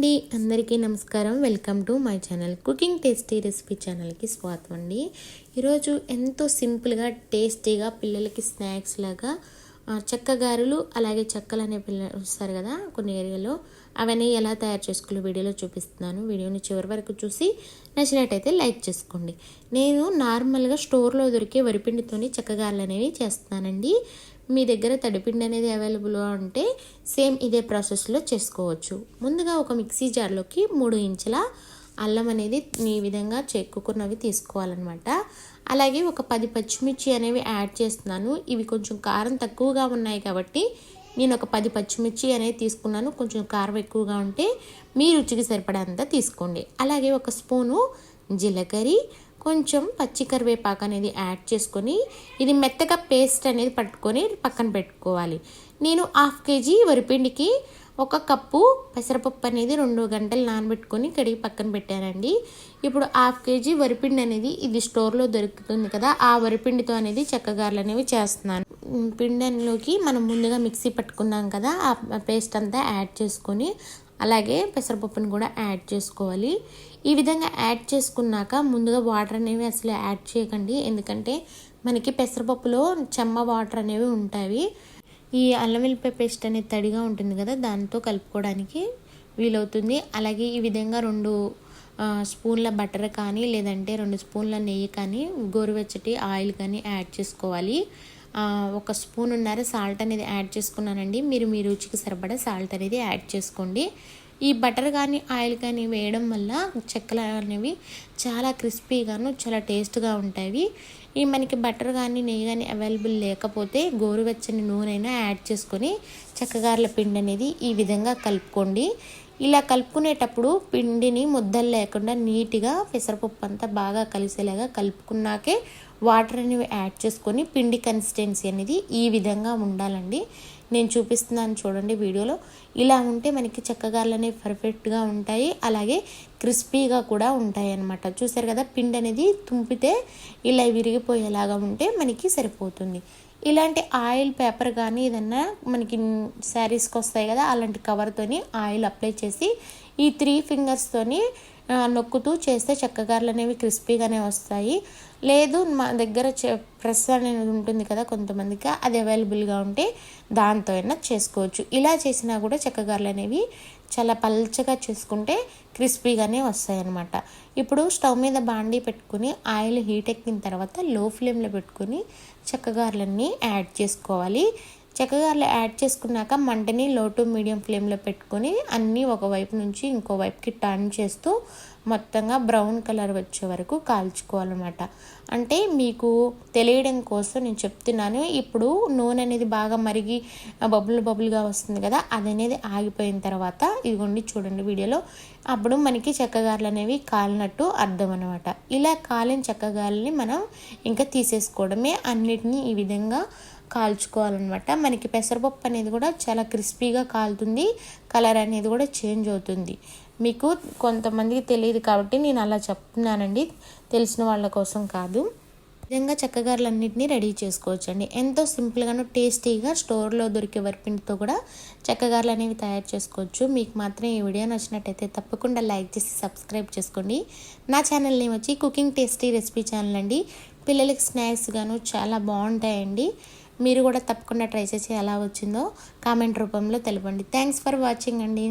అండి, అందరికీ నమస్కారం. Welcome to my channel cooking tasty recipe ఛానల్కి స్వాగతం అండి. ఈరోజు ఎంతో సింపుల్గా టేస్టీగా పిల్లలకి స్నాక్స్ లాగా చెక్కగారెలు, అలాగే చెక్కలు అనే పిల్లలు వస్తారు కదా కొన్ని ఏరియాలో, అవన్నీ ఎలా తయారు చేసుకోవాలో వీడియోలో చూపిస్తున్నాను. వీడియోని చివరి వరకు చూసి నచ్చినట్టయితే లైక్ చేసుకోండి. నేను నార్మల్గా స్టోర్లో దొరికే వరిపిండితోని చెక్కగారెలు అనేవి చేస్తున్నానండి. మీ దగ్గర తడిపిండి అనేది అవైలబుల్గా ఉంటే సేమ్ ఇదే ప్రాసెస్లో చేసుకోవచ్చు. ముందుగా ఒక మిక్సీ జార్లోకి 3 ఇంచుల అల్లం అనేది ఈ విధంగా చెక్కుకున్నవి తీసుకోవాలన్నమాట. అలాగే ఒక 10 పచ్చిమిర్చి అనేవి యాడ్ చేస్తున్నాను. ఇవి కొంచెం కారం తక్కువగా ఉన్నాయి కాబట్టి నేను ఒక 10 పచ్చిమిర్చి అనేది తీసుకున్నాను. కొంచెం కారం ఎక్కువగా ఉంటే మీ రుచికి సరిపడంత తీసుకోండి. అలాగే ఒక స్పూను జీలకర్ర, కొంచెం పచ్చి కరివేపాకు అనేది యాడ్ చేసుకొని ఇది మెత్తగా పేస్ట్ అనేది పట్టుకొని పక్కన పెట్టుకోవాలి. నేను 1/2 కేజీ వరిపిండికి 1 కప్పు పెసరపప్పు అనేది 2 గంటలు నానబెట్టుకొని కడిగి పక్కన పెట్టానండి. ఇప్పుడు 1/2 కేజీ వరిపిండి అనేది ఇది స్టోర్లో దొరుకుతుంది కదా, ఆ వరిపిండితో అనేది చెక్కగారెలు అనేవి చేస్తున్నాను. పిండిలోకి మనం ముందుగా మిక్సీ పట్టుకున్నాం కదా, ఆ పేస్ట్ అంతా యాడ్ చేసుకొని అలాగే పెసరపప్పుని కూడా యాడ్ చేసుకోవాలి. ఈ విధంగా యాడ్ చేసుకున్నాక ముందుగా వాటర్ అనేవి అసలు యాడ్ చేయకండి, ఎందుకంటే మనకి పెసరపప్పులో చెమ్మ వాటర్ అనేవి ఉంటాయి. ఈ అల్లం వెల్లిపాయ పేస్ట్ అనేది తడిగా ఉంటుంది కదా, దాంతో కలుపుకోవడానికి వీలవుతుంది. అలాగే ఈ విధంగా 2 స్పూన్ల బటర్ కానీ లేదంటే 2 స్పూన్ల నెయ్యి కానీ గోరువెచ్చటి ఆయిల్ కానీ యాడ్ చేసుకోవాలి. 1 స్పూన్నర సాల్ట్ అనేది యాడ్ చేసుకున్నానండి. మీరు మీ రుచికి సరిపడా సాల్ట్ అనేది యాడ్ చేసుకోండి. ఈ బటర్ కానీ ఆయిల్ కానీ వేయడం వల్ల చెక్కలు అనేవి చాలా క్రిస్పీగాను చాలా టేస్ట్గా ఉంటాయి. ఈ మనకి బటర్ కానీ నెయ్యి కానీ అవైలబుల్ లేకపోతే గోరువెచ్చని నూనె అయినా యాడ్ చేసుకొని చెక్కగారెల పిండి అనేది ఈ విధంగా కలుపుకోండి. ఇలా కలుపుకునేటప్పుడు పిండిని ముద్దలు లేకుండా నీట్గా పెసరపప్పు అంతా బాగా కలిసేలాగా కలుపుకున్నాకే వాటర్ అనేవి యాడ్ చేసుకొని పిండి కన్సిస్టెన్సీ అనేది ఈ విధంగా ఉండాలండి. నేను చూపిస్తున్నాను చూడండి వీడియోలో. ఇలా ఉంటే మనకి చెక్కగారెలు అనేవి పర్ఫెక్ట్గా ఉంటాయి, అలాగే క్రిస్పీగా కూడా ఉంటాయి అన్నమాట. చూసారు కదా, పిండి అనేది తుంపితే ఇలా విరిగిపోయేలాగా ఉంటే మనకి సరిపోతుంది. ఇలాంటి ఆయిల్ పేపర్ కానీ ఏదన్నా మనకి శారీస్కి వస్తాయి కదా, అలాంటి కవర్తోని ఆయిల్ అప్లై చేసి ఈ 3 ఫింగర్స్తోని నొక్కుతూ చేస్తే చెక్కగారెలు అనేవి క్రిస్పీగానే వస్తాయి. లేదు మా దగ్గర ప్రెస్ అనేది ఉంటుంది కదా కొంతమందికి, అది అవైలబుల్గా ఉంటే దాంతో అయినా చేసుకోవచ్చు. ఇలా చేసినా కూడా చెక్కగారెలు అనేవి చాలా పల్చగా చేసుకుంటే క్రిస్పీగానే వస్తాయి అన్నమాట. ఇప్పుడు స్టవ్ మీద బాండీ పెట్టుకుని ఆయిల్ హీట్ ఎక్కిన తర్వాత లో ఫ్లేమ్లో పెట్టుకుని చెక్కగారెలన్నీ యాడ్ చేసుకోవాలి. చెక్కగారెలు యాడ్ చేసుకున్నాక మంటని లో టు మీడియం ఫ్లేమ్లో పెట్టుకొని అన్నీ ఒకవైపు నుంచి ఇంకో వైపుకి టర్న్ చేస్తూ మొత్తంగా బ్రౌన్ కలర్ వచ్చే వరకు కాల్చుకోవాలన్నమాట. అంటే మీకు తెలియడం కోసం నేను చెప్తున్నాను. ఇప్పుడు నూనె అనేది బాగా మరిగి బబుల్గా వస్తుంది కదా, అది అనేది ఆగిపోయిన తర్వాత ఇదిగోండి చూడండి వీడియోలో, అప్పుడు మనకి చెక్కగారెలు అనేవి కాలినట్టు అర్థం అనమాట. ఇలా కాలిన చెక్కగారెలని మనం ఇంకా తీసేసుకోవడమే. అన్నిటినీ ఈ విధంగా కాల్చుకోవాలన్నమాట. మనకి పెసరపప్పు అనేది కూడా చాలా క్రిస్పీగా కాలుతుంది, కలర్ అనేది కూడా చేంజ్ అవుతుంది. మీకు కొంతమందికి తెలియదు కాబట్టి నేను అలా చెప్తున్నానండి, తెలిసిన వాళ్ళ కోసం కాదు. విధంగా చెక్కగారెలు అన్నింటినీ రెడీ చేసుకోవచ్చండి. ఎంతో సింపుల్గాను టేస్టీగా స్టోర్లో దొరికే వరిపిండితో కూడా చెక్కగారెలు అనేవి తయారు చేసుకోవచ్చు. మీకు మాత్రం ఈ వీడియో నచ్చినట్టయితే తప్పకుండా లైక్ చేసి సబ్స్క్రైబ్ చేసుకోండి. నా ఛానల్ నేమ్ వచ్చి కుకింగ్ టేస్టీ రెసిపీ ఛానల్ అండి. పిల్లలకి స్నాక్స్ గాను చాలా బాగుంటాయండి. మీరు కూడా తప్పకుండా ట్రై చేసి ఎలా వచ్చిందో కామెంట్ రూపంలో తెలపండి. థ్యాంక్స్ ఫర్ వాచింగ్ అండి.